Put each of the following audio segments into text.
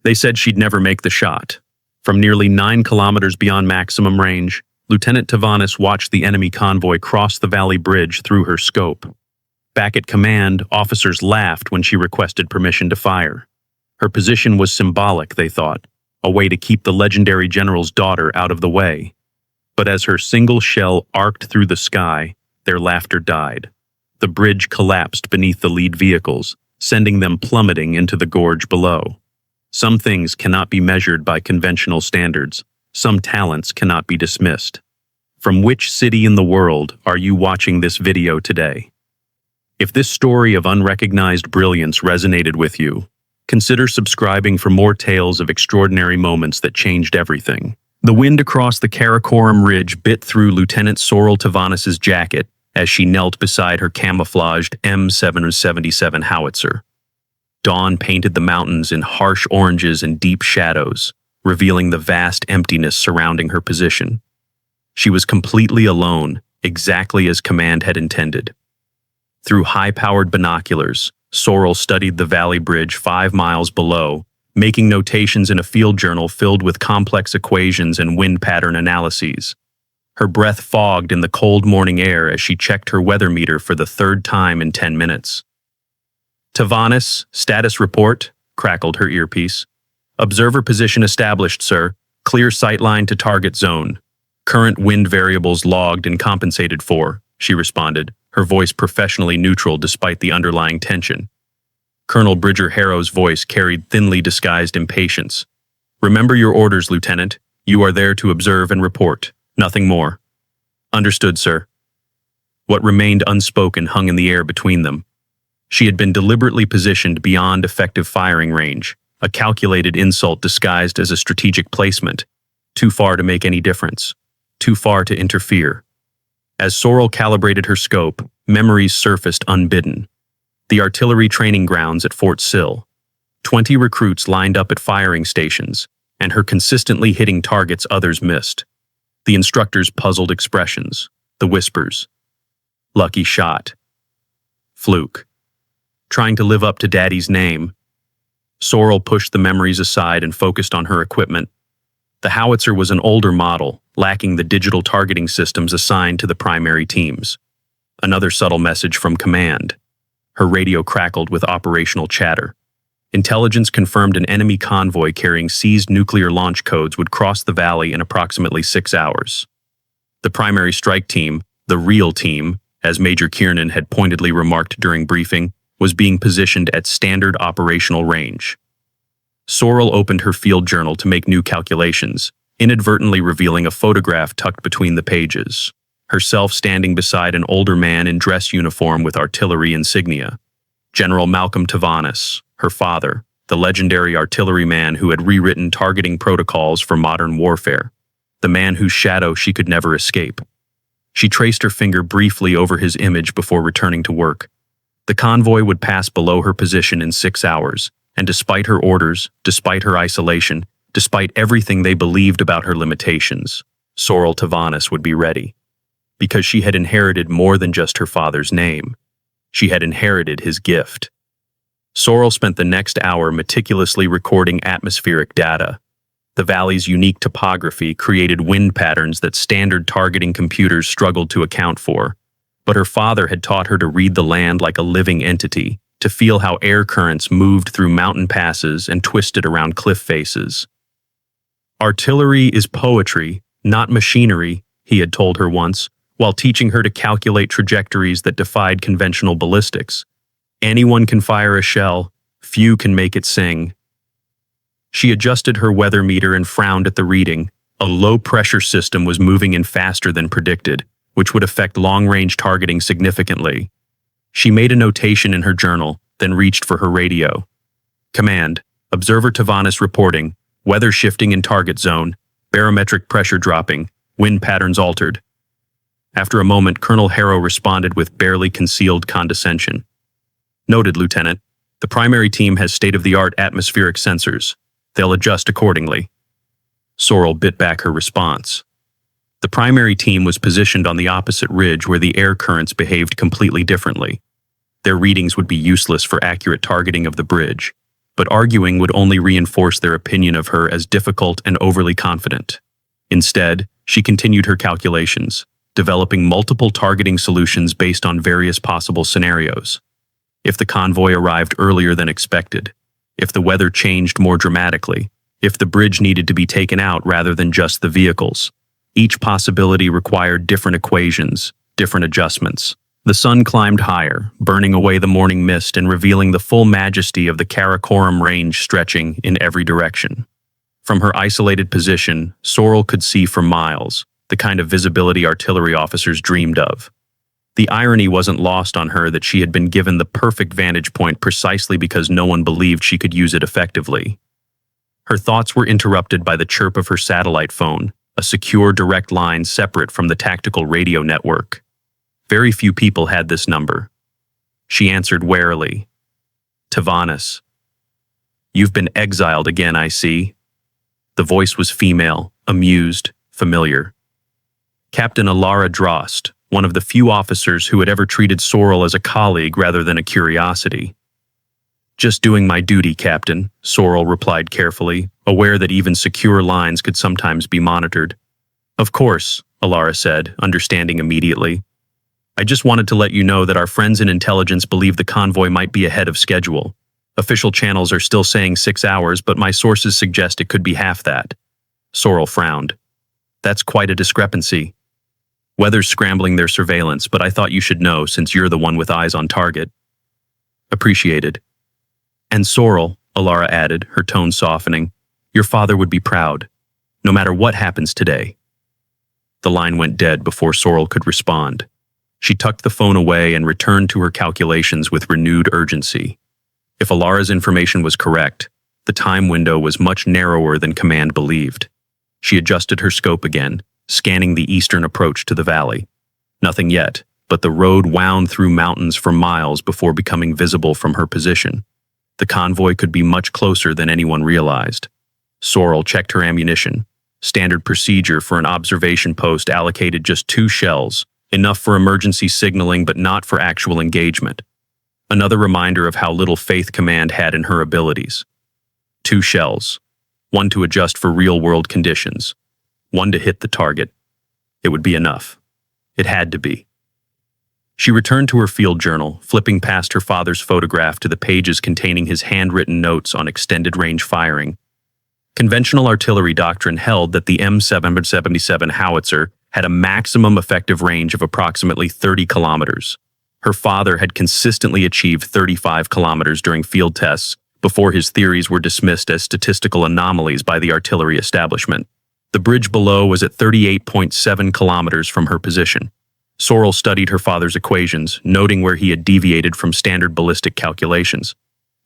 They said she'd never make the shot. From nearly 9 kilometers beyond maximum range, Lieutenant Tavanis watched the enemy convoy cross the valley bridge through her scope. Back at command, officers laughed when she requested permission to fire. Her position was symbolic, they thought, a way to keep the legendary general's daughter out of the way. But as her single shell arced through the sky, their laughter died. The bridge collapsed beneath the lead vehicles, sending them plummeting into the gorge below. Some things cannot be measured by conventional standards. Some talents cannot be dismissed. From which city in the world are you watching this video today? If this story of unrecognized brilliance resonated with you, consider subscribing for more tales of extraordinary moments that changed everything. The wind across the Karakoram Ridge bit through Lieutenant Sorrel Tavanis's jacket as she knelt beside her camouflaged M777 howitzer. Dawn painted the mountains in harsh oranges and deep shadows, revealing the vast emptiness surrounding her position. She was completely alone, exactly as command had intended. Through high-powered binoculars, Sorrel studied the valley bridge 5 miles below, making notations in a field journal filled with complex equations and wind pattern analyses. Her breath fogged in the cold morning air as she checked her weather meter for the 3rd time in 10 minutes. "Tavanis, status report," crackled her earpiece. "Observer position established, sir. Clear sightline to target zone. Current wind variables logged and compensated for," she responded, her voice professionally neutral despite the underlying tension. Colonel Bridger Harrow's voice carried thinly disguised impatience. "Remember your orders, Lieutenant. You are there to observe and report. Nothing more." "Understood, sir." What remained unspoken hung in the air between them. She had been deliberately positioned beyond effective firing range, a calculated insult disguised as a strategic placement, too far to make any difference, too far to interfere. As Sorrel calibrated her scope, memories surfaced unbidden. The artillery training grounds at Fort Sill, 20 recruits lined up at firing stations, and her consistently hitting targets others missed. The instructor's puzzled expressions, the whispers. Lucky shot. Fluke. Trying to live up to Daddy's name. Sorrel pushed the memories aside and focused on her equipment. The howitzer was an older model, lacking the digital targeting systems assigned to the primary teams. Another subtle message from command. Her radio crackled with operational chatter. Intelligence confirmed an enemy convoy carrying seized nuclear launch codes would cross the valley in approximately 6 hours. The primary strike team, the real team, as Major Kiernan had pointedly remarked during briefing, was being positioned at standard operational range. Sorrel opened her field journal to make new calculations, inadvertently revealing a photograph tucked between the pages, herself standing beside an older man in dress uniform with artillery insignia. General Malcolm Tavanis, her father, the legendary artilleryman who had rewritten targeting protocols for modern warfare, the man whose shadow she could never escape. She traced her finger briefly over his image before returning to work. The convoy would pass below her position in 6 hours, and despite her orders, despite her isolation, despite everything they believed about her limitations, Sorrel Tavanis would be ready. Because she had inherited more than just her father's name. She had inherited his gift. Sorrel spent the next hour meticulously recording atmospheric data. The valley's unique topography created wind patterns that standard targeting computers struggled to account for. But her father had taught her to read the land like a living entity, to feel how air currents moved through mountain passes and twisted around cliff faces. "Artillery is poetry, not machinery," he had told her once, while teaching her to calculate trajectories that defied conventional ballistics. "Anyone can fire a shell, few can make it sing." She adjusted her weather meter and frowned at the reading. A low-pressure system was moving in faster than predicted, which would affect long-range targeting significantly. She made a notation in her journal, then reached for her radio. "Command, Observer Tavanis reporting, weather shifting in target zone, barometric pressure dropping, wind patterns altered." After a moment, Colonel Harrow responded with barely concealed condescension. "Noted, Lieutenant. The primary team has state-of-the-art atmospheric sensors. They'll adjust accordingly." Sorrel bit back her response. The primary team was positioned on the opposite ridge where the air currents behaved completely differently. Their readings would be useless for accurate targeting of the bridge. but arguing would only reinforce their opinion of her as difficult and overly confident. Instead, she continued her calculations, developing multiple targeting solutions based on various possible scenarios. If the convoy arrived earlier than expected, if the weather changed more dramatically, if the bridge needed to be taken out rather than just the vehicles. Each possibility required different equations, different adjustments. The sun climbed higher, burning away the morning mist and revealing the full majesty of the Karakoram range stretching in every direction. From her isolated position, Sorrel could see for miles, the kind of visibility artillery officers dreamed of. The irony wasn't lost on her that she had been given the perfect vantage point precisely because no one believed she could use it effectively. Her thoughts were interrupted by the chirp of her satellite phone, a secure direct line separate from the tactical radio network. Very few people had this number. She answered warily. "Tavanis. You've been exiled again, I see." The voice was female, amused, familiar. Captain Alara Drost, one of the few officers who had ever treated Sorrel as a colleague rather than a curiosity. "Just doing my duty, Captain," Sorrel replied carefully, aware that even secure lines could sometimes be monitored. "Of course," Alara said, understanding immediately. "I just wanted to let you know that our friends in intelligence believe the convoy might be ahead of schedule. Official channels are still saying 6 hours, but my sources suggest it could be half that." Sorrel frowned. "That's quite a discrepancy. Weather's scrambling their surveillance, but I thought you should know since you're the one with eyes on target." "Appreciated." "And Sorrel," Alara added, her tone softening, "your father would be proud, no matter what happens today." The line went dead before Sorrel could respond. She tucked the phone away and returned to her calculations with renewed urgency. If Alara's information was correct, the time window was much narrower than Command believed. She adjusted her scope again, scanning the eastern approach to the valley. Nothing yet, but the road wound through mountains for miles before becoming visible from her position. The convoy could be much closer than anyone realized. Sorrel checked her ammunition. Standard procedure for an observation post allocated just 2 shells, enough for emergency signaling but not for actual engagement. Another reminder of how little faith Command had in her abilities. 2 shells, one to adjust for real-world conditions, one to hit the target. It would be enough. It had to be. She returned to her field journal, flipping past her father's photograph to the pages containing his handwritten notes on extended-range firing. Conventional artillery doctrine held that the M777 howitzer had a maximum effective range of approximately 30 kilometers. Her father had consistently achieved 35 kilometers during field tests before his theories were dismissed as statistical anomalies by the artillery establishment. The bridge below was at 38.7 kilometers from her position. Sorrel studied her father's equations, noting where he had deviated from standard ballistic calculations.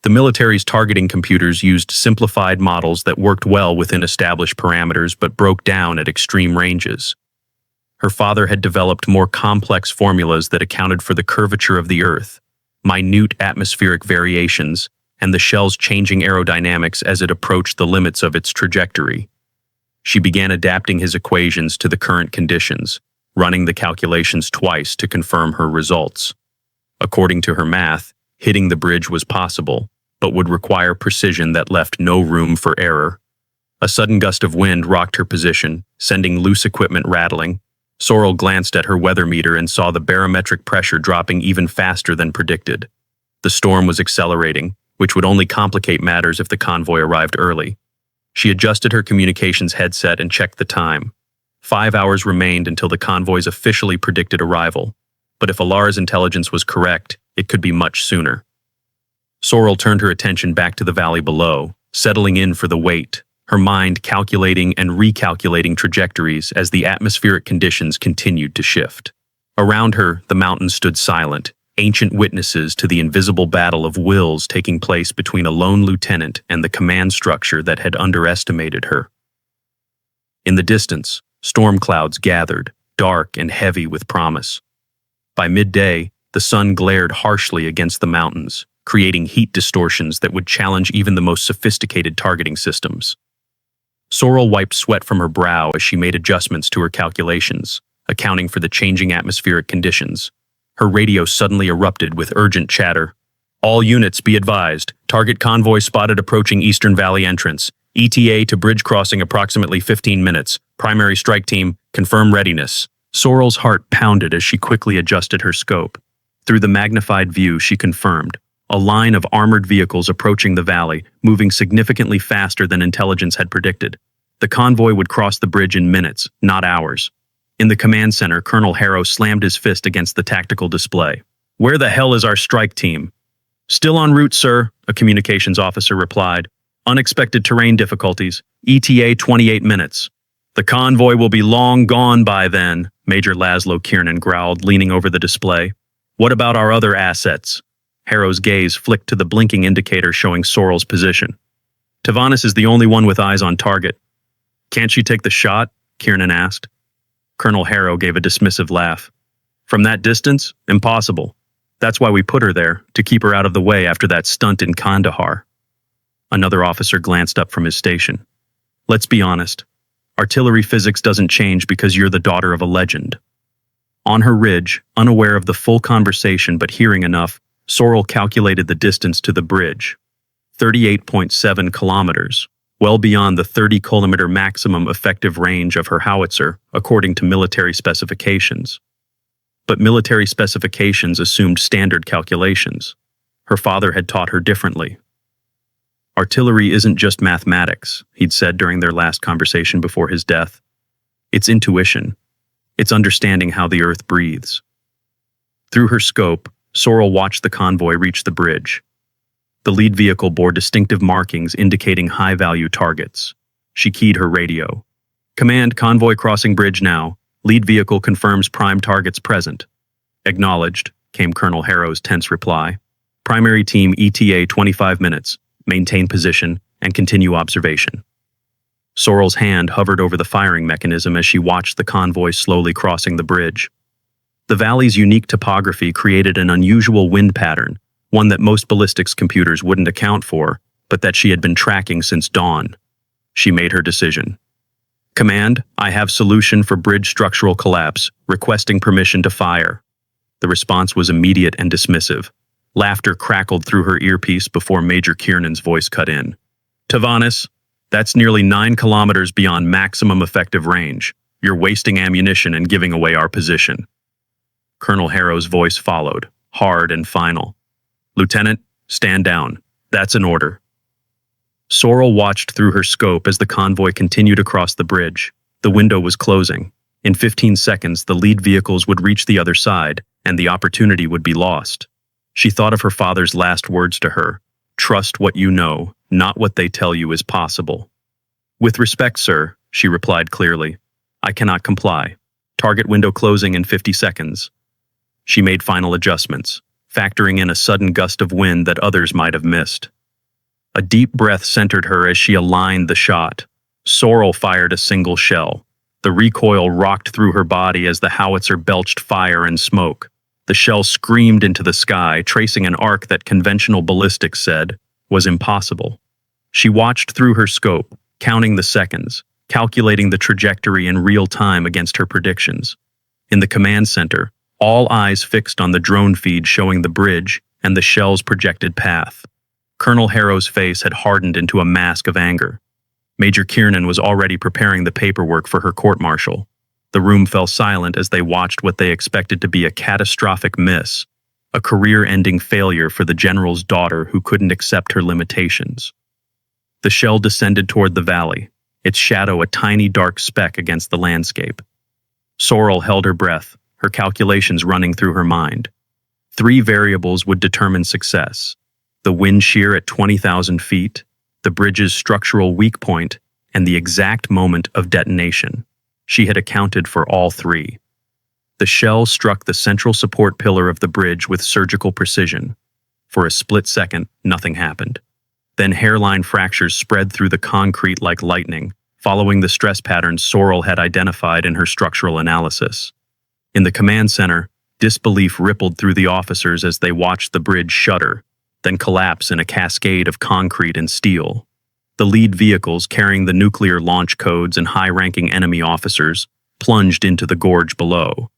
The military's targeting computers used simplified models that worked well within established parameters but broke down at extreme ranges. Her father had developed more complex formulas that accounted for the curvature of the Earth, minute atmospheric variations, and the shell's changing aerodynamics as it approached the limits of its trajectory. She began adapting his equations to the current conditions, running the calculations twice to confirm her results. According to her math, hitting the bridge was possible, but would require precision that left no room for error. A sudden gust of wind rocked her position, sending loose equipment rattling. Sorrel glanced at her weather meter and saw the barometric pressure dropping even faster than predicted. The storm was accelerating, which would only complicate matters if the convoy arrived early. She adjusted her communications headset and checked the time. 5 hours remained until the convoy's officially predicted arrival, but if Alara's intelligence was correct, it could be much sooner. Sorrel turned her attention back to the valley below, settling in for the wait, her mind calculating and recalculating trajectories as the atmospheric conditions continued to shift. Around her, the mountains stood silent, ancient witnesses to the invisible battle of wills taking place between a lone lieutenant and the command structure that had underestimated her. In the distance, storm clouds gathered, dark and heavy with promise. By midday, the sun glared harshly against the mountains, creating heat distortions that would challenge even the most sophisticated targeting systems. Sorrel wiped sweat from her brow as she made adjustments to her calculations, accounting for the changing atmospheric conditions. Her radio suddenly erupted with urgent chatter. All units be advised. Target convoy spotted approaching Eastern Valley entrance. ETA to bridge crossing approximately 15 minutes. Primary strike team, confirm readiness. Sorrel's heart pounded as she quickly adjusted her scope. Through the magnified view, she confirmed. A line of armored vehicles approaching the valley, moving significantly faster than intelligence had predicted. The convoy would cross the bridge in minutes, not hours. In the command center, Colonel Harrow slammed his fist against the tactical display. "Where the hell is our strike team?" "Still en route, sir," a communications officer replied. "Unexpected terrain difficulties. ETA 28 minutes. "The convoy will be long gone by then," Major Laszlo Kiernan growled, leaning over the display. "What about our other assets?" Harrow's gaze flicked to the blinking indicator showing Sorrel's position. "Tavanis is the only one with eyes on target." "Can't she take the shot?" Kiernan asked. Colonel Harrow gave a dismissive laugh. "From that distance? Impossible. That's why we put her there, to keep her out of the way after that stunt in Kandahar." Another officer glanced up from his station. "Let's be honest. Artillery physics doesn't change because you're the daughter of a legend." On her ridge, unaware of the full conversation but hearing enough, Sorrel calculated the distance to the bridge. 38.7 kilometers, well beyond the 30-kilometer maximum effective range of her howitzer, according to military specifications. But military specifications assumed standard calculations. Her father had taught her differently. "Artillery isn't just mathematics," he'd said during their last conversation before his death. "It's intuition. It's understanding how the earth breathes." Through her scope, Sorrel watched the convoy reach the bridge. The lead vehicle bore distinctive markings indicating high-value targets. She keyed her radio. "Command, convoy crossing bridge now. Lead vehicle confirms prime targets present." "Acknowledged," came Colonel Harrow's tense reply. "Primary team ETA 25 minutes. Maintain position and continue observation." Sorrel's hand hovered over the firing mechanism as she watched the convoy slowly crossing the bridge. The valley's unique topography created an unusual wind pattern, one that most ballistics computers wouldn't account for, but that she had been tracking since dawn. She made her decision. "Command, I have solution for bridge structural collapse, requesting permission to fire." The response was immediate and dismissive. Laughter crackled through her earpiece before Major Kiernan's voice cut in. "Tavanis, that's nearly 9 kilometers beyond maximum effective range. You're wasting ammunition and giving away our position." Colonel Harrow's voice followed, hard and final. "Lieutenant, stand down. That's an order." Sorrel watched through her scope as the convoy continued across the bridge. The window was closing. In 15 seconds, the lead vehicles would reach the other side, and the opportunity would be lost. She thought of her father's last words to her. "Trust what you know, not what they tell you is possible." "With respect, sir," she replied clearly. "I cannot comply. Target window closing in 50 seconds. She made final adjustments, factoring in a sudden gust of wind that others might have missed. A deep breath centered her as she aligned the shot. Sorrel fired a single shell. The recoil rocked through her body as the howitzer belched fire and smoke. The shell screamed into the sky, tracing an arc that conventional ballistics said was impossible. She watched through her scope, counting the seconds, calculating the trajectory in real time against her predictions. In the command center, all eyes fixed on the drone feed showing the bridge and the shell's projected path. Colonel Harrow's face had hardened into a mask of anger. Major Kiernan was already preparing the paperwork for her court-martial. The room fell silent as they watched what they expected to be a catastrophic miss, a career-ending failure for the general's daughter who couldn't accept her limitations. The shell descended toward the valley, its shadow a tiny dark speck against the landscape. Sorrel held her breath, her calculations running through her mind. 3 variables would determine success: the wind shear at 20,000 feet, the bridge's structural weak point, and the exact moment of detonation. She had accounted for all 3. The shell struck the central support pillar of the bridge with surgical precision. For a split second, nothing happened. Then hairline fractures spread through the concrete like lightning, following the stress patterns Sorrel had identified in her structural analysis. In the command center, disbelief rippled through the officers as they watched the bridge shudder, then collapse in a cascade of concrete and steel. The lead vehicles carrying the nuclear launch codes and high-ranking enemy officers plunged into the gorge below.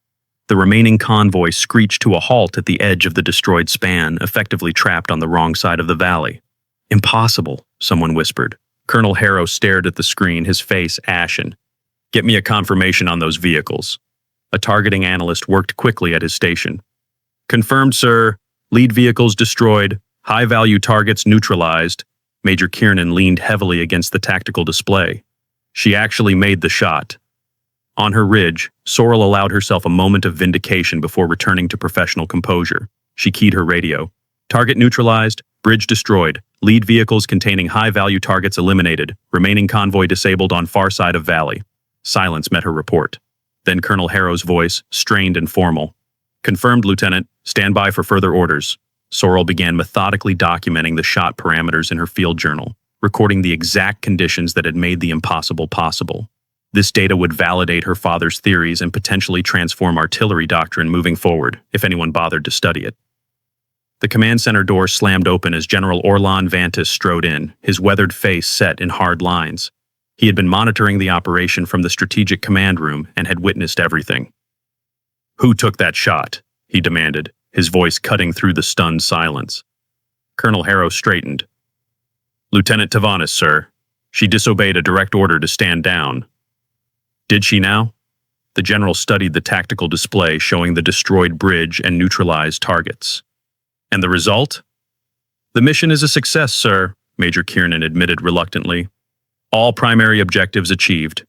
The remaining convoy screeched to a halt at the edge of the destroyed span, effectively trapped on the wrong side of the valley. "Impossible," someone whispered. Colonel Harrow stared at the screen, his face ashen. "Get me a confirmation on those vehicles." A targeting analyst worked quickly at his station. "Confirmed, sir. Lead vehicles destroyed. High-value targets neutralized." Major Kiernan leaned heavily against the tactical display. She actually made the shot. On her ridge, Sorrel allowed herself a moment of vindication before returning to professional composure. She keyed her radio. "Target neutralized. Bridge destroyed. Lead vehicles containing high-value targets eliminated. Remaining convoy disabled on far side of valley." Silence met her report. Then Colonel Harrow's voice, strained and formal. "Confirmed, Lieutenant. Stand by for further orders." Sorrel began methodically documenting the shot parameters in her field journal, recording the exact conditions that had made the impossible possible. This data would validate her father's theories and potentially transform artillery doctrine moving forward, if anyone bothered to study it. The command center door slammed open as General Orlan Vantis strode in, his weathered face set in hard lines. He had been monitoring the operation from the strategic command room and had witnessed everything. "Who took that shot?" he demanded, his voice cutting through the stunned silence. Colonel Harrow straightened. "Lieutenant Tavanis, sir. She disobeyed a direct order to stand down." "Did she now?" The general studied the tactical display showing the destroyed bridge and neutralized targets. "And the result?" "The mission is a success, sir," Major Kiernan admitted reluctantly. "All primary objectives achieved."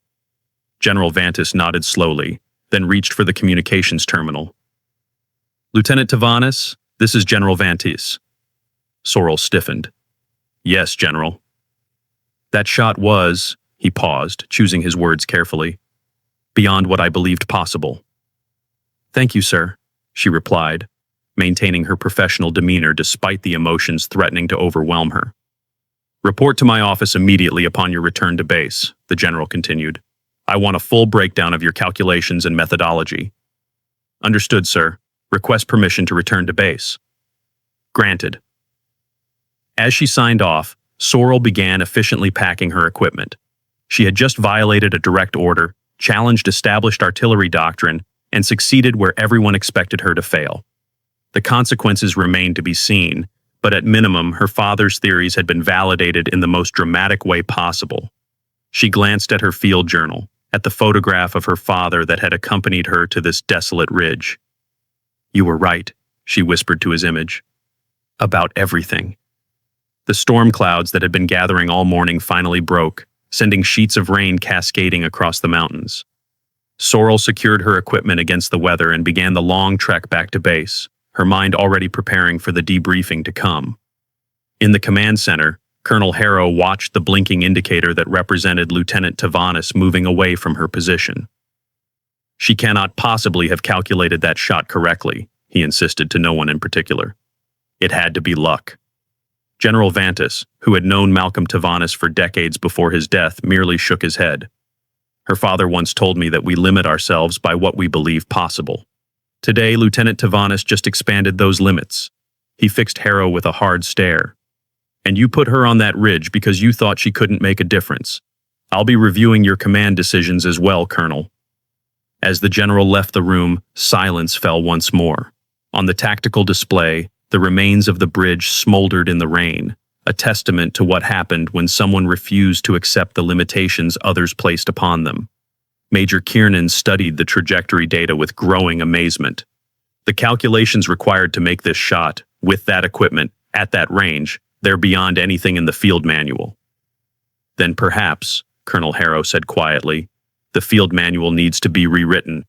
General Vantis nodded slowly, then reached for the communications terminal. "Lieutenant Tavanis, this is General Vantis." Sorrel stiffened. "Yes, General." "That shot was," he paused, choosing his words carefully, "beyond what I believed possible." "Thank you, sir," she replied, maintaining her professional demeanor despite the emotions threatening to overwhelm her. "Report to my office immediately upon your return to base," the general continued. "I want a full breakdown of your calculations and methodology." "Understood, sir. Request permission to return to base." "Granted." As she signed off, Sorrel began efficiently packing her equipment. She had just violated a direct order, challenged established artillery doctrine, and succeeded where everyone expected her to fail. The consequences remained to be seen, but at minimum, her father's theories had been validated in the most dramatic way possible. She glanced at her field journal, at the photograph of her father that had accompanied her to this desolate ridge. "You were right," she whispered to his image. "About everything." The storm clouds that had been gathering all morning finally broke, sending sheets of rain cascading across the mountains. Sorrel secured her equipment against the weather and began the long trek back to base, her mind already preparing for the debriefing to come. In the command center, Colonel Harrow watched the blinking indicator that represented Lieutenant Tavanis moving away from her position. "She cannot possibly have calculated that shot correctly," he insisted to no one in particular. "It had to be luck." General Vantis, who had known Malcolm Tavanis for decades before his death, merely shook his head. "Her father once told me that we limit ourselves by what we believe possible. Today, Lieutenant Tavanis just expanded those limits." He fixed Harrow with a hard stare. "And you put her on that ridge because you thought she couldn't make a difference. I'll be reviewing your command decisions as well, Colonel." As the general left the room, silence fell once more. On the tactical display, the remains of the bridge smoldered in the rain, a testament to what happened when someone refused to accept the limitations others placed upon them. Major Kiernan studied the trajectory data with growing amazement. The calculations required to make this shot, with that equipment, at that range, they're beyond anything in the field manual. "Then perhaps," Colonel Harrow said quietly, "the field manual needs to be rewritten."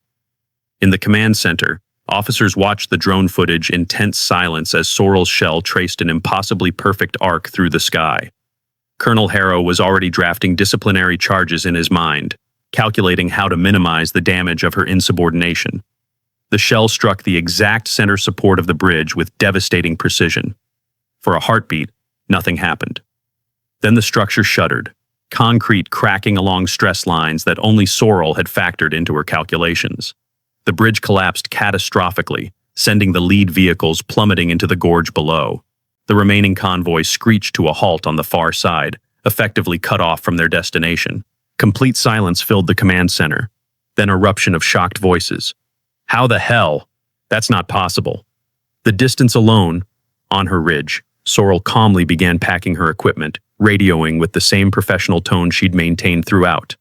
In the command center, officers watched the drone footage in tense silence as Sorrel's shell traced an impossibly perfect arc through the sky. Colonel Harrow was already drafting disciplinary charges in his mind, calculating how to minimize the damage of her insubordination. The shell struck the exact center support of the bridge with devastating precision. For a heartbeat, nothing happened. Then the structure shuddered, concrete cracking along stress lines that only Sorrel had factored into her calculations. The bridge collapsed catastrophically, sending the lead vehicles plummeting into the gorge below. The remaining convoy screeched to a halt on the far side, effectively cut off from their destination. Complete silence filled the command center, then eruption of shocked voices. How the hell? That's not possible. The distance alone, on her ridge, Sorrel calmly began packing her equipment, radioing with the same professional tone she'd maintained throughout.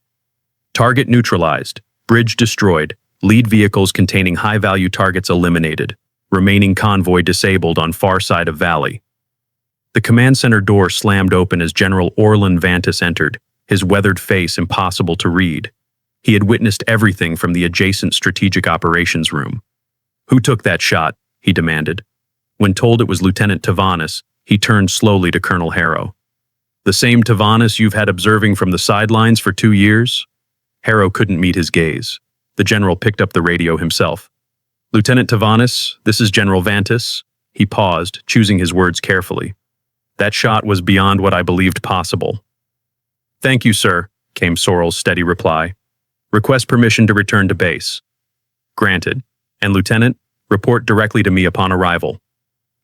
Target neutralized, bridge destroyed, lead vehicles containing high-value targets eliminated, remaining convoy disabled on far side of valley. The command center door slammed open as General Orlan Vantis entered, his weathered face impossible to read. He had witnessed everything from the adjacent strategic operations room. "Who took that shot?" he demanded. When told it was Lieutenant Tavanis, he turned slowly to Colonel Harrow. "The same Tavanis you've had observing from the sidelines for 2 years?" Harrow couldn't meet his gaze. The general picked up the radio himself. "Lieutenant Tavanis, this is General Vantis." He paused, choosing his words carefully. "That shot was beyond what I believed possible." "Thank you, sir," came Sorrel's steady reply. "Request permission to return to base." "Granted. And Lieutenant, report directly to me upon arrival."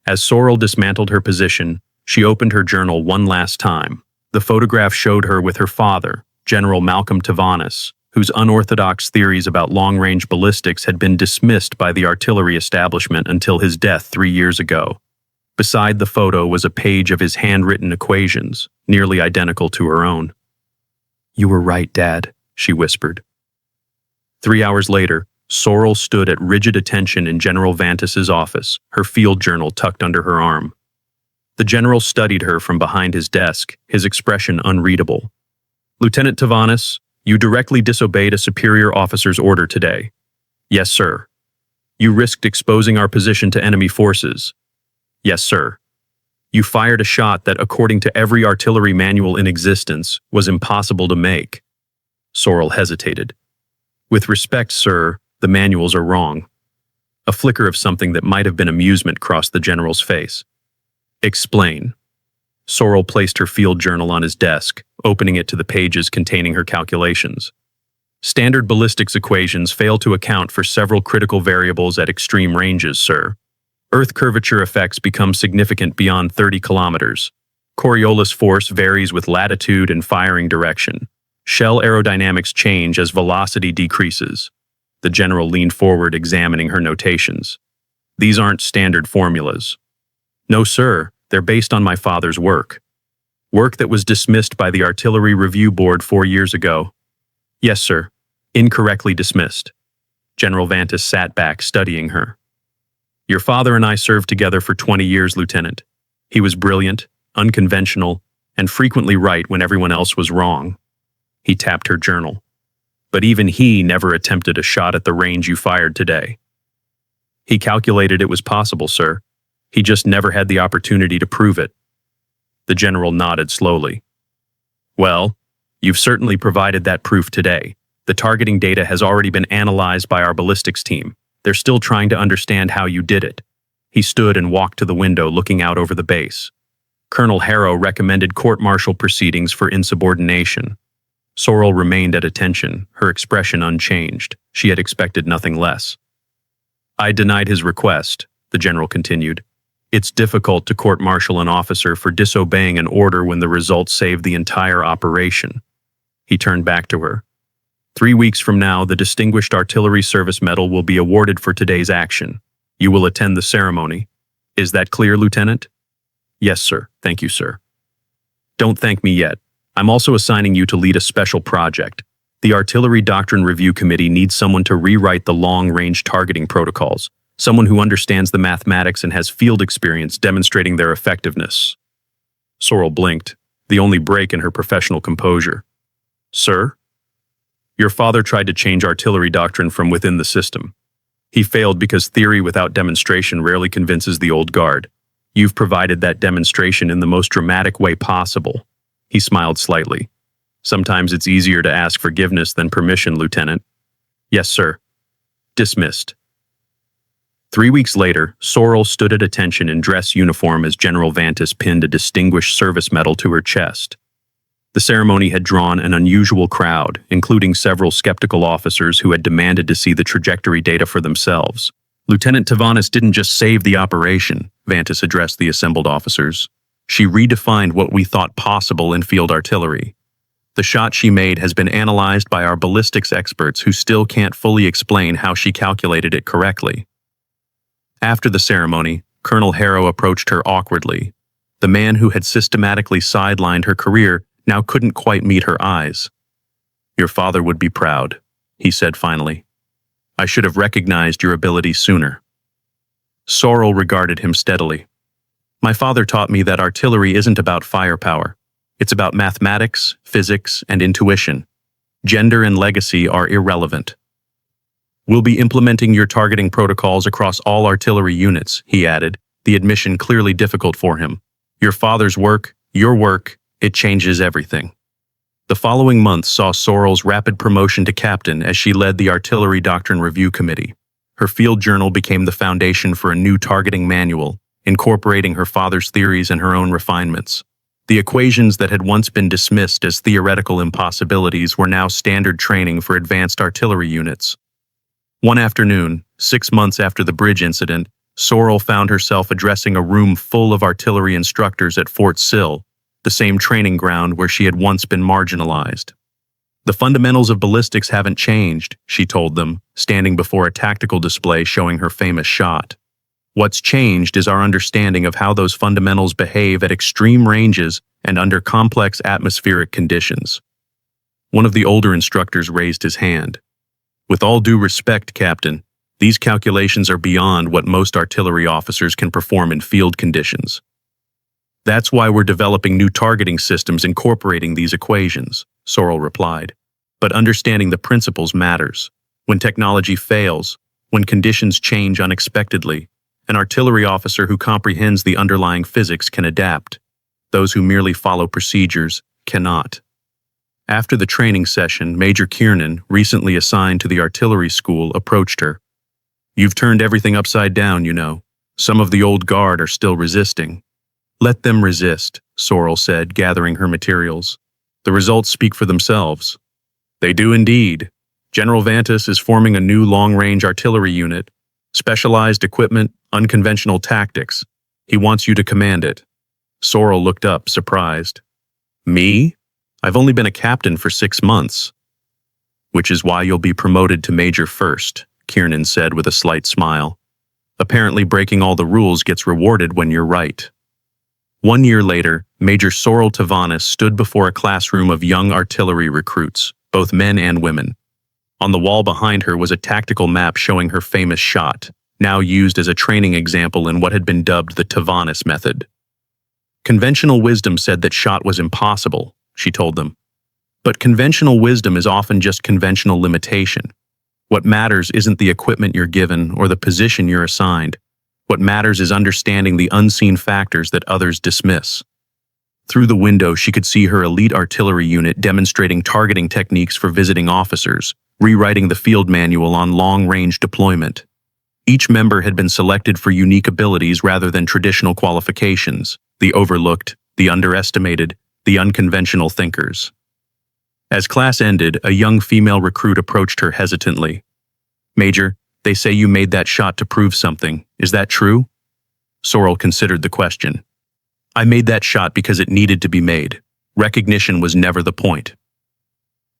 As Sorrel dismantled her position, she opened her journal one last time. The photograph showed her with her father, General Malcolm Tavanis, whose unorthodox theories about long-range ballistics had been dismissed by the artillery establishment until his death 3 years ago. Beside the photo was a page of his handwritten equations, nearly identical to her own. "You were right, Dad," she whispered. 3 hours later, Sorrel stood at rigid attention in General Vantis's office, her field journal tucked under her arm. The general studied her from behind his desk, his expression unreadable. "Lieutenant Tavanis, you directly disobeyed a superior officer's order today." "Yes, sir." "You risked exposing our position to enemy forces." "Yes, sir." "You fired a shot that, according to every artillery manual in existence, was impossible to make." Sorrel hesitated. "With respect, sir, the manuals are wrong." A flicker of something that might have been amusement crossed the general's face. "Explain." Sorrel placed her field journal on his desk, opening it to the pages containing her calculations. "Standard ballistics equations fail to account for several critical variables at extreme ranges, sir. Earth curvature effects become significant beyond 30 kilometers. Coriolis force varies with latitude and firing direction. Shell aerodynamics change as velocity decreases." The general leaned forward, examining her notations. "These aren't standard formulas." "No, sir. They're based on my father's work." "Work that was dismissed by the Artillery Review Board 4 years ago." "Yes, sir. Incorrectly dismissed." General Vantis sat back, studying her. "Your father and I served together for 20 years, Lieutenant. He was brilliant, unconventional, and frequently right when everyone else was wrong." He tapped her journal. "But even he never attempted a shot at the range you fired today." "He calculated it was possible, sir. He just never had the opportunity to prove it." The general nodded slowly. "Well, you've certainly provided that proof today. The targeting data has already been analyzed by our ballistics team. They're still trying to understand how you did it." He stood and walked to the window, looking out over the base. Colonel Harrow recommended court-martial proceedings for insubordination. Sorrel remained at attention, her expression unchanged. She had expected nothing less. "I denied his request," the general continued. "It's difficult to court-martial an officer for disobeying an order when the result saved the entire operation." He turned back to her. 3 weeks from now, the Distinguished Artillery Service Medal will be awarded for today's action. You will attend the ceremony. Is that clear, Lieutenant?" "Yes, sir. Thank you, sir." "Don't thank me yet. I'm also assigning you to lead a special project. The Artillery Doctrine Review Committee needs someone to rewrite the long-range targeting protocols, someone who understands the mathematics and has field experience demonstrating their effectiveness." Sorrel blinked, the only break in her professional composure. "Sir?" "Your father tried to change artillery doctrine from within the system. He failed because theory without demonstration rarely convinces the old guard. You've provided that demonstration in the most dramatic way possible." He smiled slightly. "Sometimes it's easier to ask forgiveness than permission, Lieutenant." "Yes, sir." Dismissed. 3 weeks later, Sorrel stood at attention in dress uniform as General Vantis pinned a Distinguished Service Medal to her chest. The ceremony had drawn an unusual crowd, including several skeptical officers who had demanded to see the trajectory data for themselves. "Lieutenant Tavanis didn't just save the operation," Vantis addressed the assembled officers. "She redefined what we thought possible in field artillery. The shot she made has been analyzed by our ballistics experts who still can't fully explain how she calculated it correctly. After the ceremony, Colonel Harrow approached her awkwardly. The man who had systematically sidelined her career now couldn't quite meet her eyes. "Your father would be proud," he said finally. "I should have recognized your ability sooner." Sorrel regarded him steadily. "My father taught me that artillery isn't about firepower. It's about mathematics, physics, and intuition. Gender and legacy are irrelevant." "We'll be implementing your targeting protocols across all artillery units," he added, the admission clearly difficult for him. "Your father's work, your work, it changes everything." The following month saw Sorrel's rapid promotion to captain as she led the Artillery Doctrine Review Committee. Her field journal became the foundation for a new targeting manual, incorporating her father's theories and her own refinements. The equations that had once been dismissed as theoretical impossibilities were now standard training for advanced artillery units. One afternoon, 6 months after the bridge incident, Sorrel found herself addressing a room full of artillery instructors at Fort Sill, the same training ground where she had once been marginalized. "The fundamentals of ballistics haven't changed," she told them, standing before a tactical display showing her famous shot. "What's changed is our understanding of how those fundamentals behave at extreme ranges and under complex atmospheric conditions." One of the older instructors raised his hand. "With all due respect, Captain, these calculations are beyond what most artillery officers can perform in field conditions. That's why we're developing new targeting systems incorporating these equations," Sorrel replied. "But understanding the principles matters. When technology fails, when conditions change unexpectedly, an artillery officer who comprehends the underlying physics can adapt. Those who merely follow procedures cannot." After the training session, Major Kiernan, recently assigned to the artillery school, approached her. "You've turned everything upside down, you know. Some of the old guard are still resisting." "Let them resist," Sorrel said, gathering her materials. "The results speak for themselves." "They do indeed. General Vantis is forming a new long-range artillery unit. Specialized equipment, unconventional tactics. He wants you to command it." Sorrel looked up, surprised. "Me? I've only been a captain for 6 months." "Which is why you'll be promoted to major first," Kiernan said with a slight smile. "Apparently breaking all the rules gets rewarded when you're right." 1 year later, Major Sorrel Tavanis stood before a classroom of young artillery recruits, both men and women. On the wall behind her was a tactical map showing her famous shot, now used as a training example in what had been dubbed the Tavanis method. "Conventional wisdom said that shot was impossible," she told them. "But conventional wisdom is often just conventional limitation. What matters isn't the equipment you're given or the position you're assigned. What matters is understanding the unseen factors that others dismiss." Through the window, she could see her elite artillery unit demonstrating targeting techniques for visiting officers, rewriting the field manual on long-range deployment. Each member had been selected for unique abilities rather than traditional qualifications, the overlooked, the underestimated, the unconventional thinkers. As class ended, a young female recruit approached her hesitantly. "Major, they say you made that shot to prove something. Is that true?" Sorrel considered the question. "I made that shot because it needed to be made. Recognition was never the point."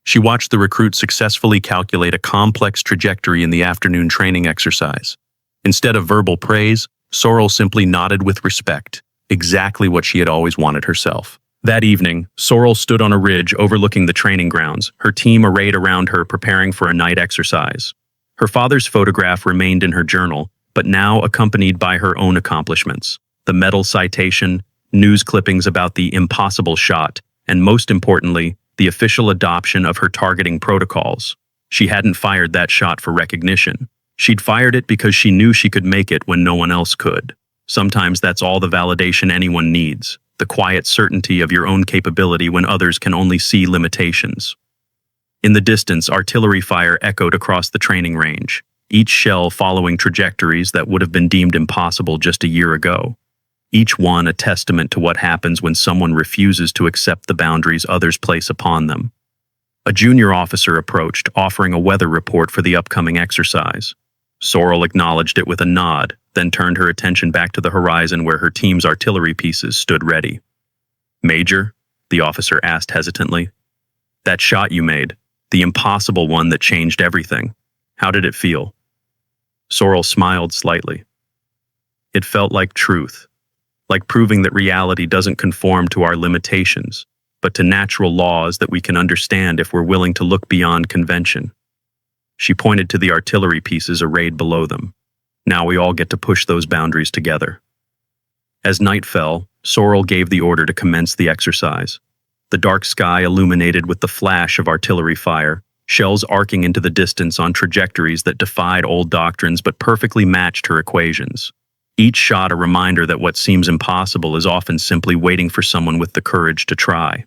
She watched the recruit successfully calculate a complex trajectory in the afternoon training exercise. Instead of verbal praise, Sorrel simply nodded with respect, exactly what she had always wanted herself. That evening, Sorrel stood on a ridge overlooking the training grounds, her team arrayed around her preparing for a night exercise. Her father's photograph remained in her journal, but now accompanied by her own accomplishments: the medal citation, news clippings about the impossible shot, and most importantly, the official adoption of her targeting protocols. She hadn't fired that shot for recognition. She'd fired it because she knew she could make it when no one else could. Sometimes that's all the validation anyone needs, the quiet certainty of your own capability when others can only see limitations. In the distance, artillery fire echoed across the training range, each shell following trajectories that would have been deemed impossible just a year ago. Each one a testament to what happens when someone refuses to accept the boundaries others place upon them. A junior officer approached, offering a weather report for the upcoming exercise. Sorrel acknowledged it with a nod, then turned her attention back to the horizon where her team's artillery pieces stood ready. "Major?" the officer asked hesitantly. That shot you made, the impossible one that changed everything. How did it feel? Sorrel smiled slightly. It felt like truth, like proving that reality doesn't conform to our limitations, but to natural laws that we can understand if we're willing to look beyond convention. She pointed to the artillery pieces arrayed below them. Now we all get to push those boundaries together. As night fell, Sorrel gave the order to commence the exercise. The dark sky illuminated with the flash of artillery fire, shells arcing into the distance on trajectories that defied old doctrines but perfectly matched her equations. Each shot a reminder that what seems impossible is often simply waiting for someone with the courage to try.